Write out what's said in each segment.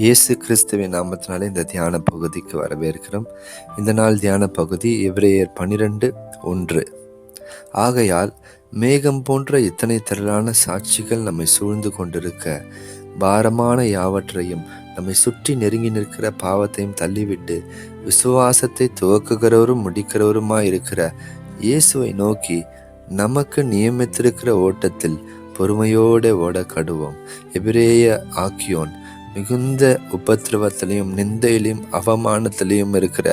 இயேசு கிறிஸ்துவின் நாமத்தினாலே இந்த தியான பகுதிக்கு வரவேற்கிறோம். இந்த நாள் தியான பகுதி எபிரேயர் 12:1. ஆகையால் மேகம் போன்ற இத்தனை திரளான சாட்சிகள் நம்மை சூழ்ந்து கொண்டிருக்க, பாரமான யாவற்றையும் நம்மை சுற்றி நெருங்கி நிற்கிற பாவத்தையும் தள்ளிவிட்டு, விசுவாசத்தை துவக்குகிறவரும் முடிக்கிறவருமாயிருக்கிற இயேசுவை நோக்கி நமக்கு நியமித்திருக்கிற ஓட்டத்தில் பொறுமையோடு ஓட கடுவோம். எபிரேய ஆக்கியோன் மிகுந்த உபத்திரவத்திலையும் நிந்தையிலையும் அவமானத்திலையும் இருக்கிற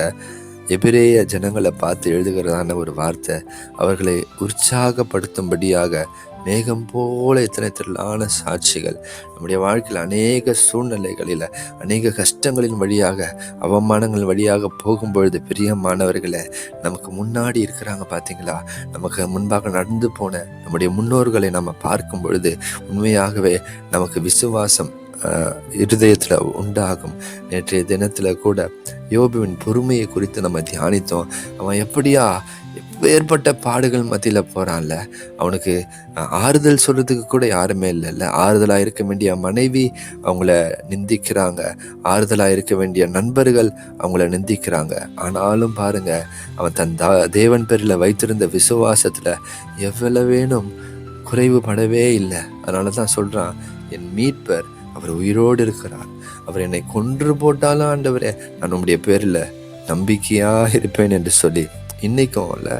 எபிரேய ஜனங்களை பார்த்து எழுதுகிறதான ஒரு வார்த்தை அவர்களை உற்சாகப்படுத்தும்படியாக, மேகம் போல இத்தனை திரளான சாட்சிகள் நம்முடைய வாழ்க்கையில் அநேக சூழ்நிலைகளில் அநேக கஷ்டங்களின் வழியாக அவமானங்கள் வழியாக போகும்பொழுது பிரியமானவர்களை நமக்கு முன்னாடி இருக்கிறாங்க பார்த்தீங்களா? நமக்கு முன்பாக நடந்து போன நம்முடைய முன்னோர்களை நம்ம பார்க்கும் பொழுது உண்மையாகவே நமக்கு விசுவாசம் இருதயத்தில் உண்டாகும். நேற்றைய தினத்தில் கூட யோபுவின் பொறுமையை குறித்து நம்ம தியானித்தோம். அவன் எப்படியா ஏற்பட்ட பாடுகள் மத்தியில் போகிறான்ல, அவனுக்கு ஆறுதல் சொல்கிறதுக்கு கூட யாருமே இல்லைல்ல. ஆறுதலாக இருக்க வேண்டிய மனைவி அவங்கள நிந்திக்கிறாங்க, ஆறுதலாக இருக்க வேண்டிய நண்பர்கள் அவங்கள நிந்திக்கிறாங்க. ஆனாலும் பாருங்க, அவன் தன் தேவன் பேரில் வைத்திருந்த விசுவாசத்தில் எவ்வளவேனும் குறைவுபடவே இல்லை. அதனால தான் சொல்கிறான், என் மீட்பர் அவர் உயிரோடு இருக்கிறார், அவர் என்னை கொன்று போட்டாலும் ஆண்டவரே நான் உம்முடைய பேரில் நம்பிக்கையாக இருப்பேன் என்று சொல்லி. இன்றைக்கும் இல்லை,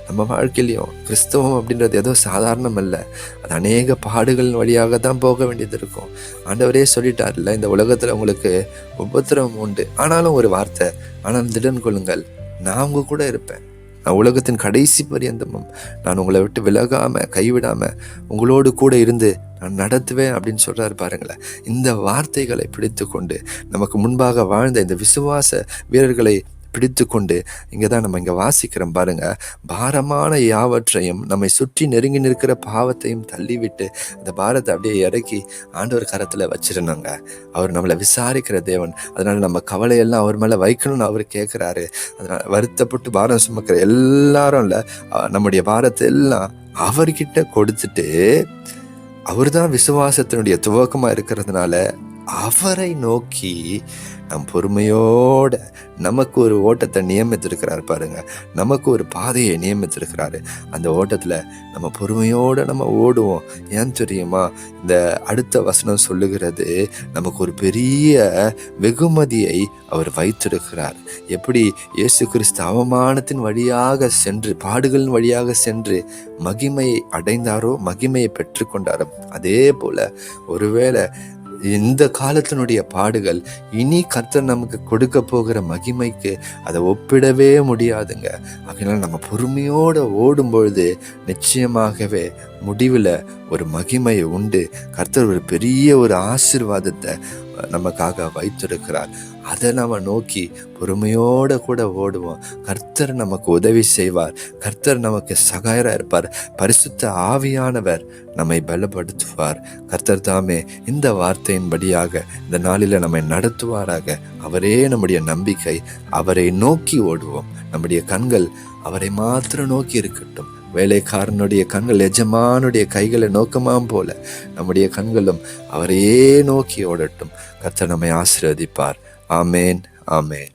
நம்ம வாழ்க்கையிலையும் கிறிஸ்தவம் அப்படின்றது ஏதோ சாதாரணம் அல்ல. அது அநேக பாடுகளின் வழியாக தான் போக வேண்டியது இருக்கும். ஆண்டவரே சொல்லிட்டார்ல, இந்த உலகத்தில் உங்களுக்கு உபத்திரவம் உண்டு, ஆனாலும் ஒரு வார்த்தை, ஆனால் திடன் கொள்ளுங்கள், நான் உங்க கூட இருப்பேன். நான் உலகத்தின் கடைசி பரியந்தமும் நான் உங்களை விட்டு விலகாமல் கைவிடாமல் உங்களோடு கூட இருந்து நான் நடத்துவேன் அப்படின்னு சொல்கிறாரு பாருங்களேன். இந்த வார்த்தைகளை பிடித்து கொண்டு நமக்கு முன்பாக வாழ்ந்த இந்த விசுவாச வீரர்களை பிடித்து கொண்டு இங்கே தான் நம்ம இங்கே வாசிக்கிறோம் பாருங்க. பாரமான யாவற்றையும் நம்மை சுற்றி நெருங்கி நிற்கிற பாவத்தையும் தள்ளிவிட்டு அந்த பாரத்தை அப்படியே இறக்கி ஆண்டவர் கரத்தில் வச்சிருந்தாங்க. அவர் நம்மளை விசாரிக்கிற தேவன், அதனால நம்ம கவலையெல்லாம் அவர் மேலே வைக்கணும்னு அவர் கேட்குறாரு. அதனால வருத்தப்பட்டு பாரம் சுமக்கிற எல்லாரும் இல்லை, நம்முடைய பாரத்தை எல்லாம் அவர்கிட்ட கொடுத்துட்டு, அவர் தான் விசுவாசத்தினுடைய துவக்கமாக இருக்கிறதுனால அவரை நோக்கி நம் பொறுமையோட நமக்கு ஒரு ஓட்டத்தை நியமித்திருக்கிறார் பாருங்க. நமக்கு ஒரு பாதையை நியமித்திருக்கிறாரு. அந்த ஓட்டத்தில் நம்ம பொறுமையோடு நம்ம ஓடுவோம். ஏன் தெரியுமா? இந்த அடுத்த வசனம் சொல்லுகிறது, நமக்கு ஒரு பெரிய வெகுமதியை அவர் வைத்திருக்கிறார். எப்படி இயேசு கிறிஸ்து அவமானத்தின் வழியாக சென்று, பாடுகளின் வழியாக சென்று மகிமையை அடைந்தாரோ, மகிமையை பெற்றுக்கொண்டாரோ, அதே போல ஒருவேளை இந்த காலத்தினுடைய பாடுகள் இனி கர்த்தர் நமக்கு கொடுக்க போகிற மகிமைக்கு அதை ஒப்பிடவே முடியாதுங்க. அதனால நம்ம பொறுமையோடு ஓடும் பொழுது நிச்சயமாகவே முடிவில் ஒரு மகிமை உண்டு. கர்த்தர் ஒரு பெரிய ஒரு ஆசீர்வாதத்தை நமக்காக வைத்திருக்கிறார். அதை நம்ம நோக்கி பொறுமையோடு கூட ஓடுவோம். கர்த்தர் நமக்கு உதவி செய்வார். கர்த்தர் நமக்கு சகாயராக இருப்பார். பரிசுத்த ஆவியானவர் நம்மை பலப்படுத்துவார். கர்த்தர் தாமே இந்த வார்த்தையின்படியாக இந்த நாளில் நம்மை நடத்துவாராக. அவரே நம்முடைய நம்பிக்கை. அவரை நோக்கி ஓடுவோம். நம்முடைய கண்கள் அவரை மாத்திரம் நோக்கி இருக்கட்டும். வேலைக்காரனுடைய கண்கள் எஜமானுடைய கைகளை நோக்கமாம் போல நம்முடைய கண்களும் அவரையே நோக்கி ஓடட்டும். கர்த்தர் நம்மை ஆசீர்வதிப்பார். ஆமேன், ஆமேன்.